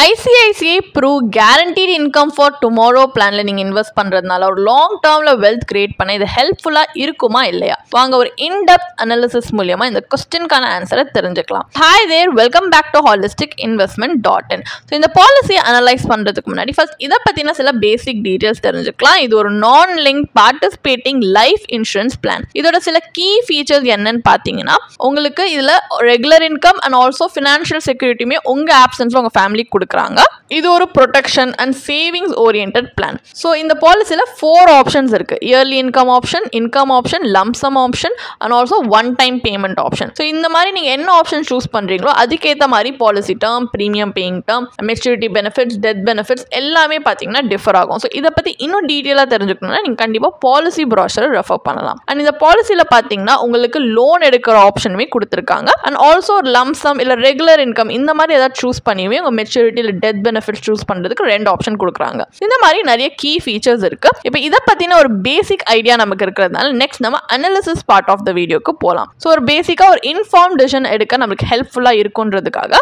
ICICI Pru guaranteed income for tomorrow plan ல நீங்க invest பண்றதுனால ஒரு லாங் டர்ம்ல வெல்த் கிரியேட் பண்ண இது ஹெல்ப்ஃபுல்லா இருக்குமா இல்லையா வாங்க ஒரு in-depth analysis மூலமா இந்த क्वेश्चनக்கான ஆன்சரை தெரிஞ்சுக்கலாம். Hi there, welcome back to holisticinvestment.in. So இந்த பாலிசியை அனலைஸ் பண்றதுக்கு முன்னாடி ஃபர்ஸ்ட் இதை பத்தின சில பேசிக் டீடைல்ஸ் தெரிஞ்சுக்கலாம். இது ஒரு non link participating life insurance plan. இதோட சில கீ ஃபீச்சர்ஸ் என்னன்னு பாத்தீங்கன்னா உங்களுக்கு இதுல regular income and also financial செக்யூரிட்டியுமே உங்க ஆப்சன்ஸ்ல உங்க ஃபேமிலி கொடுக்குறாங்க. இது ஒரு protection and savings oriented plan. So இந்த பாலிசியில் 4 ஆப்ஷன்ஸ் இருக்கு. Yearly income option, lump sum option and also one time payment option. So இந்த மாதிரி நீங்கள் என்ன ஆப்ஷன் சூஸ் பண்ணுறீங்களோ அதுக்கேற்ற மாதிரி policy term, premium paying term, maturity benefits, death benefits எல்லாமே பார்த்தீங்கன்னா டிஃபர் ஆகும். ஸோ இதை பற்றி இன்னும் டீட்டெயிலாக தெரிஞ்சுக்கணும்னா நீங்கள் கண்டிப்பாக பாலிசி ப்ராஷரை ரெஃபர் பண்ணலாம். அண்ட் இந்த பாலிசியில் பார்த்தீங்கன்னா உங்களுக்கு லோன் எடுக்கிற ஆப்ஷனுமே கொடுத்துருக்காங்க. அண்ட் ஆல்சோ ஒரு லம்சம் இல்லை ரெகுலர் இன்கம் இந்த மாதிரி ஏதாவது சூஸ் பண்ணியுமே உங்கள் மெச்சூரிட்டி இல்லை டெத் பெனிஃபிட்ஸ் சூஸ் பண்ணுறதுக்கு 2 ஆப்ஷன் கொடுக்குறாங்க. இந்த மாதிரி நிறைய கீ ஃபீச்சர்ஸ் இருக்கு. இப்போ இதை பற்றின ஒரு பேசிக் ஐடியா நமக்கு இருக்கிறதுனால நெக்ஸ்ட் நம்ம அனாலிசிஸ் பார்ட் ஆஃப் த வீடியோக்கு போகலாம். ஸோ ஒரு பேசிக்காக ஒரு இன்ஃபார்ம் டிசிஷன் எடுக்க நமக்கு ஹெல்ப்ஃபுல்லாக இருக்குன்றதுக்காக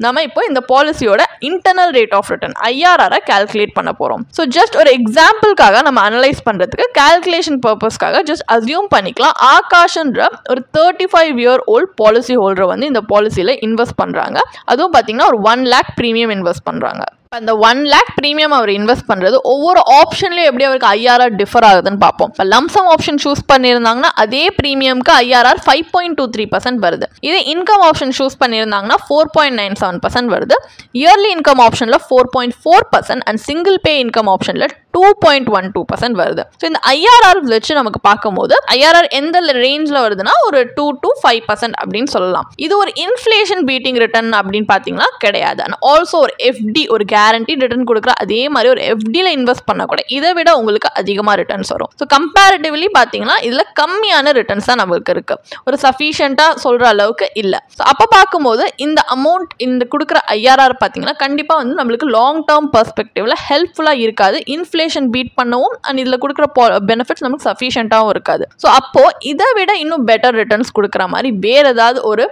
நம்ம இப்போ இந்த பாலிசியோட internal rate of return IRR calculate பண்ண போகிறோம். ஸோ ஜஸ்ட் ஒரு எக்ஸாம்பிள்காக நம்ம அனலைஸ் பண்ணுறதுக்கு கால்குலேஷன் பர்பஸ்க்காக ஜஸ்ட் அசியூம் பண்ணிக்கலாம். ஆகாஷ்ன்ற ஒரு 35-year-old பாலிசி ஹோல்டர் வந்து இந்த பாலிசியில் இன்வெஸ்ட் பண்ணுறாங்க. அதுவும் பார்த்தீங்கன்னா ஒரு 1 lakh ப்ரீமியம் இன்வெஸ்ட் பண்ணுறாங்க. அந்த 1 lakh ப்ரீமியம் அவர் இன்வெஸ்ட் பண்ணுறது ஒவ்வொரு ஆப்ஷன்லையும் எப்படி அவருக்கு IRR டிஃபர் ஆகுதுன்னு பார்ப்போம். இப்போ லம்சம் ஆப்ஷன் சூஸ் பண்ணியிருந்தாங்கன்னா அதே ப்ரீமியம்க்கு IRR 5.23% வருது. இதே இன்கம் ஆப்ஷன் சூஸ் பண்ணியிருந்தாங்கன்னா 4.97% வருது. இயர்லி இன்கம் ஆப்ஷனில் 4.4% அண்ட் சிங்கிள் பே இன்கம் ஆப்ஷனில் 2.12% வருது. ஸோ இந்த IRR வச்சு நமக்கு பார்க்கும்போது IRR எந்த ரேஞ்சில் வருதுன்னா ஒரு 2 to 5% அப்படின்னு சொல்லலாம். இது ஒரு இன்ஃப்ளேஷன் பீட்டிங் ரிட்டர்ன் அப்படின்னு பார்த்தீங்கன்னா கிடையாது. அண்ட் ஆல்சோ ஒரு FD ஒரு கேரண்டி ரிட்டர்ன் கொடுக்குற அதே மாதிரி ஒரு FDல இன்வெஸ்ட் பண்ண கூட இதை விட உங்களுக்கு அதிகமாக ரிட்டர்ன்ஸ் வரும். ஸோ கம்பேரிட்டிவ்லி பார்த்தீங்கன்னா இதில் கம்மியான ரிட்டர்ன்ஸ் தான் நம்மளுக்கு இருக்கு. ஒரு சஃபிஷியண்டாக சொல்கிற அளவுக்கு இல்லை. ஸோ அப்போ பார்க்கும்போது இந்த அமௌண்ட் இந்த கொடுக்குற IRR பார்த்தீங்கன்னா கண்டிப்பாக வந்து நம்மளுக்கு லாங் டேர்ம் பெர்ஸ்பெக்டிவ்ல ஹெல்ப்ஃபுல்லாக இருக்காது. இன்ஃப்ளேஷன் பீட் பண்ணவும் அண்ட் இதில் கொடுக்குற பெனிஃபிட்ஸ் நமக்கு சஃபிஷியண்டாகவும் இருக்காது. ஸோ அப்போ இதை விட இன்னும் பெட்டர் ரிட்டர்ன்ஸ் கொடுக்குற மாதிரி வேற ஏதாவது ஒரு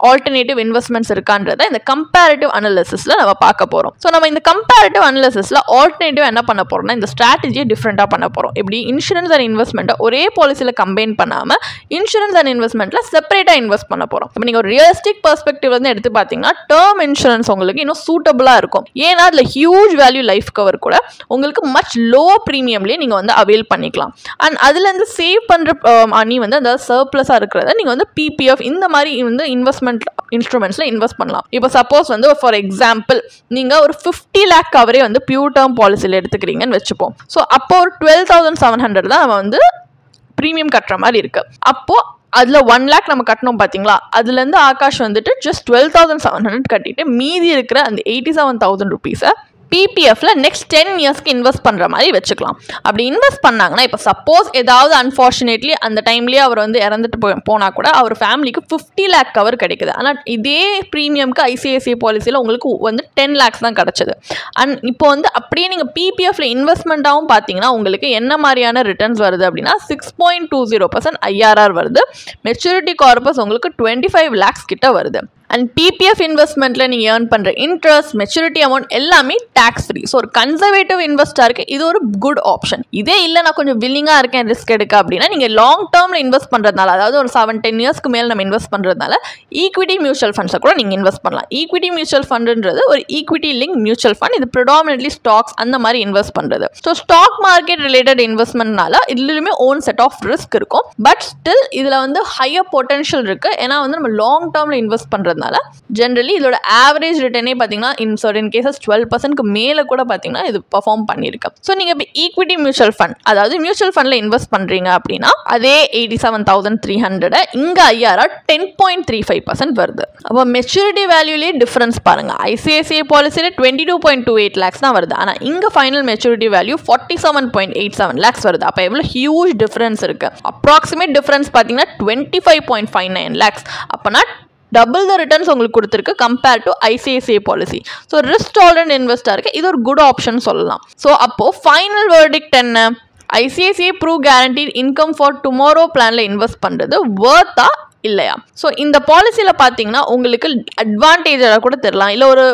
ஆல்டர்னேட்டிவ் இன்வெஸ்ட்மெண்ட்ஸ் இருக்கான்றதை இந்த கம்பேரிட்டிவ் அனாலிசிஸ்ல நம்ம பார்க்க போறோம். ஸோ நம்ம இந்த கம்பேரிட்டிவ் அனாலிசிஸ்ல ஆல்டர்னேட்டிவ் என்ன பண்ண போறோம்னா இந்த ஸ்ட்ராட்டஜியை டிஃப்ரெண்டாக பண்ண போறோம். எப்படி இன்சூரன்ஸ் அண்ட் இன்வெஸ்ட்மெண்ட்டை ஒரே பாலிசியில் கம்பைன் பண்ணாம இன்சூரன்ஸ் அண்ட் இன்வெஸ்ட்மெண்ட்ல செப்பரேட்டாக இன்வெஸ்ட் பண்ண போறோம். இப்போ நீங்கள் ஒரு ரியலிஸ்டிக் பெர்ஸ்பெக்டிவ் வந்து எடுத்து பார்த்தீங்கன்னா டேர்ம் இன்சூரன்ஸ் உங்களுக்கு இன்னும் சூட்டபிளாக இருக்கும். ஏன்னா அதில் ஹியூஜ் வேல்யூ லைஃப் கவர் கூட உங்களுக்கு மச் லோ ப்ரீமியம்லேயே நீங்கள் வந்து அவைல் பண்ணிக்கலாம். அண்ட் அதுலேருந்து சேவ் பண்ணுற மணி வந்து அதாவது சர்ப்ளஸாக இருக்கிறத நீங்கள் வந்து PPF இந்த மாதிரி வந்து இன்வெஸ்ட்மெண்ட் இன்ஸ்ட்ருமெண்ட்ஸ்ல இன்வெஸ்ட் பண்ணலாம். இப்போ சப்போஸ் வந்து ஃபார் எக்ஸாம்பிள் நீங்க ஒரு 50 lakh கவரே வந்து பியூர் டேர்ம் பாலிசியில் எடுத்துக்கிறீங்கன்னு வச்சுப்போம். ஸோ அப்போ ஒரு 12,700 தான் நம்ம வந்து ப்ரீமியம் கட்டுற மாதிரி இருக்கு. அப்போ அதில் 1 lakh நம்ம கட்டணும் பார்த்தீங்களா, அதுலேருந்து ஆகாஷ் வந்துட்டு ஜஸ்ட் 12,700 கட்டிட்டு மீதி இருக்கிற அந்த 87,000 rupees PPFல நெக்ஸ்ட் 10 இயர்ஸ்க்கு இன்வெஸ்ட் பண்ணுற மாதிரி வச்சுக்கலாம். அப்படி இன்வெஸ்ட் பண்ணாங்கன்னா இப்போ சப்போஸ் ஏதாவது அன்ஃபார்ச்சுனேட்லி அந்த டைம்லேயே அவர் வந்து இறந்துட்டு போனால் கூட அவர் ஃபேமிலிக்கு 50 lakh கவர் கிடைக்குது. ஆனால் இதே ப்ரீமியம்க்கு ICICI பாலிசியில் உங்களுக்கு வந்து 10 lakhs தான் கிடச்சிது. அண்ட் இப்போ வந்து அப்படியே நீங்கள் PPFல இன்வெஸ்ட்மெண்ட்டாகவும் பார்த்தீங்கன்னா உங்களுக்கு என்ன மாதிரியான ரிட்டர்ன்ஸ் வருது அப்படின்னா 6.20% IRR வருது. மெச்சூரிட்டி கார்பஸ் உங்களுக்கு 25 lakhs கிட்ட வருது. அண்ட் PPF இன்வெஸ்ட்மெண்ட்ல நீங்கள் ஏர்ன் பண்ணுற இன்ட்ரெஸ்ட், மெச்சூரிட்டி அமௌண்ட் எல்லாமே டேக்ஸ் ஃப்ரீ. ஸோ ஒரு கன்சர்வேட்டிவ் இன்வெஸ்டாருக்கு இது ஒரு குட் ஆப்ஷன். இதே இல்லை நான் கொஞ்சம் வில்லிங்காக இருக்கேன் ரிஸ்க் எடுக்க அப்படின்னா நீங்கள் லாங் டேர்மில் இன்வெஸ்ட் பண்ணுறதுனால அதாவது ஒரு 7-10 இயர்ஸ்க்கு மேலே நம்ம இன்வெஸ்ட் பண்ணுறதுனால ஈக்விட்டி மியூச்சுவல் ஃபண்ட்ஸை கூட நீங்கள் இன்வெஸ்ட் பண்ணலாம். ஈக்விட்டி மியூச்சுவல் ஃபண்டுன்றது ஒரு ஈக்விட்டி லிங்க் மியூச்சுவல் ஃபண்ட். இது ப்ரிடாமினெட்லி ஸ்டாக்ஸ் அந்த மாதிரி இன்வெஸ்ட் பண்ணுறது. ஸோ ஸ்டாக் மார்க்கெட் ரிலேட்டட் இன்வெஸ்ட்மெண்ட்னால இதுலையுமே ஓன் செட் ஆஃப் ரிஸ்க் இருக்கும். பட் ஸ்டில் இதில் வந்து ஹையர் பொட்டன்ஷியல் இருக்கு. ஏன்னா வந்து நம்ம லாங் டேர்மில் இன்வெஸ்ட் பண்ணுறது ஜெனரலி இதோட ஆவரேஜ் ரிட்டர்னே பார்த்தீங்கன்னா இன் சர்டன் கேசஸ் 12% மேலே கூட பார்த்தீங்கன்னா இது பெர்ஃபார்ம் பண்ணியிருக்கு. ஸோ நீங்கள் இப்போ ஈக்விட்டி மியூச்சுவல் ஃபண்ட் அதாவது மியூச்சுவல் ஃபண்டில் இன்வெஸ்ட் பண்ணுறீங்க அப்படின்னா அதே 87,300 இங்கே IRR 10.35% வருது. அப்போ மெச்சூரிட்டி வேல்யூலேயே டிஃபரன்ஸ் பாருங்க. ICICI பாலிசியில் 22.28 lakhs தான் வருது. ஆனால் இங்கே ஃபைனல் மெச்சூரிட்டி வேல்யூ 47.87 lakhs வருது. அப்போ எவ்வளோ ஹியூஜ் டிஃபரன்ஸ் இருக்கு. அப்ராக்சிமேட் டிஃபரன்ஸ் பார்த்தீங்கன்னா 25.59 lakhs. அப்போனா டபுள் த ரிட்டர்ன்ஸ் உங்களுக்கு கொடுத்துருக்கு compare to ICICI policy. So risk tolerant இன்வெஸ்டருக்கு இது ஒரு குட் ஆப்ஷன் சொல்லலாம். ஸோ அப்போ ஃபைனல் வேர்டிக்ட் என்ன, ICICI Pru guaranteed income for tomorrow பிளான்ல இன்வெஸ்ட் பண்ணுறது வர்த்தா இல்லையா? ஸோ இந்த பாலிசியில் பார்த்தீங்கன்னா உங்களுக்கு அட்வான்டேஜாக கூட தெரியலாம், இல்லை ஒரு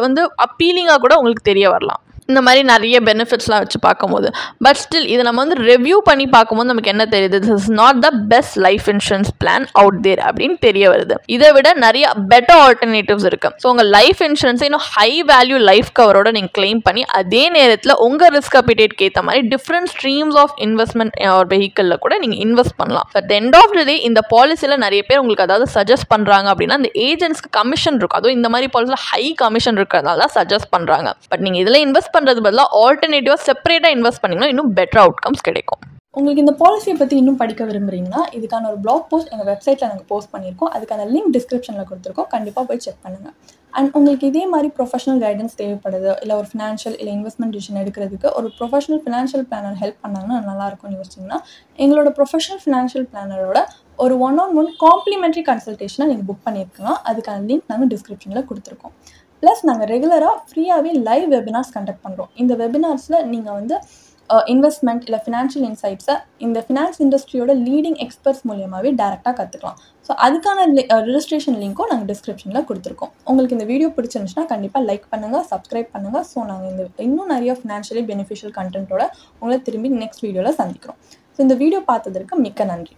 அப்பீலிங்காக கூட உங்களுக்கு தெரிய வரலாம். இந்த மாதிரி நிறைய பெனிஃபிட்ஸ்லாம் வச்சு பார்க்கும்போது, பட் ஸ்டில் இதை நம்ம ரிவ்யூ பண்ணி பார்க்கும்போது நமக்கு என்ன தெரியுது, this is not the best life insurance plan out there அப்படின்னு தெரிய வருது. இதை விட நிறைய பெட்டர் ஆல்டர்னேட்டிவ்ஸ் இருக்கு. ஸோ உங்கள் லைஃப் இன்சூரன்ஸை இன்னும் ஹை வேல்யூ லைஃப் கவரோட நீங்கள் கிளைம் பண்ணி அதே நேரத்தில் உங்கள் ரிஸ்க் அப்பிடேட்க்கு ஏற்ற மாதிரி டிஃப்ரெண்ட் ஸ்ட்ரீம்ஸ் ஆஃப் இன்வெஸ்ட்மெண்ட் ஒரு வெஹிக்கிளில் கூட நீங்கள் இன்வெஸ்ட் பண்ணலாம். At the end of the day இந்த பாலிசியில் நிறைய பேர் உங்களுக்கு அதாவது சஜஸ்ட் பண்ணுறாங்க அப்படின்னா அந்த ஏஜென்ட்ஸ்க்கு கமிஷன் இருக்கும். அதுவும் இந்த மாதிரி பாலிசியில் ஹை கமிஷன் இருக்கிறதுனால தான் சஜஸ்ட் பண்ணுறாங்க. பட் நீங்கள் இதில் இன்வெஸ்ட் பண்ணுறது பதிலாக ஆல்டர்னேட்டிவாக செப்பரேட்டாக இன்வெஸ்ட் பண்ணிங்கன்னா இன்னும் பெட்டர் அவுட்கம்ஸ் கிடைக்கும். உங்களுக்கு இந்த பாலிசியை பற்றி இன்னும் படிக்க விரும்புகிறீங்கன்னா இதுக்கான ஒரு பிளாக் போஸ்ட் எங்கள் வெப்சைட்டில் நாங்கள் போஸ்ட் பண்ணியிருக்கோம். அதுக்கான லிங்க் டிஸ்கிரிப்ஷனில் கொடுத்துருக்கோம். கண்டிப்பாக போய் செக் பண்ணுங்கள். அண்ட் உங்களுக்கு இதே மாதிரி ப்ரொஃபஷனல் கைடன்ஸ் தேவைப்படுது, இல்லை ஒரு ஃபினான்ஷியல் இல்லை இன்வெஸ்ட்மெண்ட் டிசிஷன் எடுக்கிறதுக்கு ஒரு ப்ரொஃபஷனல் ஃபினான்ஷியல் பிளானர் ஹெல்ப் பண்ணாங்கன்னா நல்லாயிருக்கும்னு யோசிச்சிங்கன்னா எங்களோட ப்ரொஃபஷனல் ஃபினான்ஷியல் பிளானரோட ஒரு 1-on-1 காம்ப்ளிமெண்ட்ரி கன்சல்டேஷனை நீங்கள் புக் பண்ணியிருக்கலாம். அதுக்கான லிங்க் நாங்கள் டிஸ்கிரிப்ஷனில் கொடுத்துருக்கோம். ப்ளஸ் நாங்கள் ரெகுலராக ஃப்ரீயாகவே லைவ் வெபினார்ஸ் கண்டக்ட் பண்ணுறோம். இந்த வெபினார்ஸில் நீங்கள் இன்வெஸ்ட்மெண்ட் இல்லை ஃபினான்ஷியல் இன்சைட்ஸை இந்த ஃபினான்ஸ் இண்டஸ்ட்ரியோட லீடிங் எக்ஸ்பர்ட்ஸ் மூலியமாகவே டேரெக்டாக கற்றுக்கலாம். ஸோ அதுக்கான ரெஜிஸ்ட்ரேஷன் லிங்க்கும் நாங்கள் டிஸ்கிரிப்ஷனில் கொடுத்துருக்கோம். உங்களுக்கு இந்த வீடியோ பிடிச்சிருந்துச்சுன்னா கண்டிப்பாக லைக் பண்ணுங்கள், சப்ஸ்கிரைப் பண்ணுங்கள். ஸோ நாங்கள் இன்னும் நிறைய ஃபினான்ஷியலி பெனிஃபிஷியல் கண்டென்ட்டோட உங்களை திரும்பி நெக்ஸ்ட் வீடியோவில் சந்திக்கிறோம். ஸோ இந்த வீடியோ பார்த்ததற்கு மிக்க நன்றி.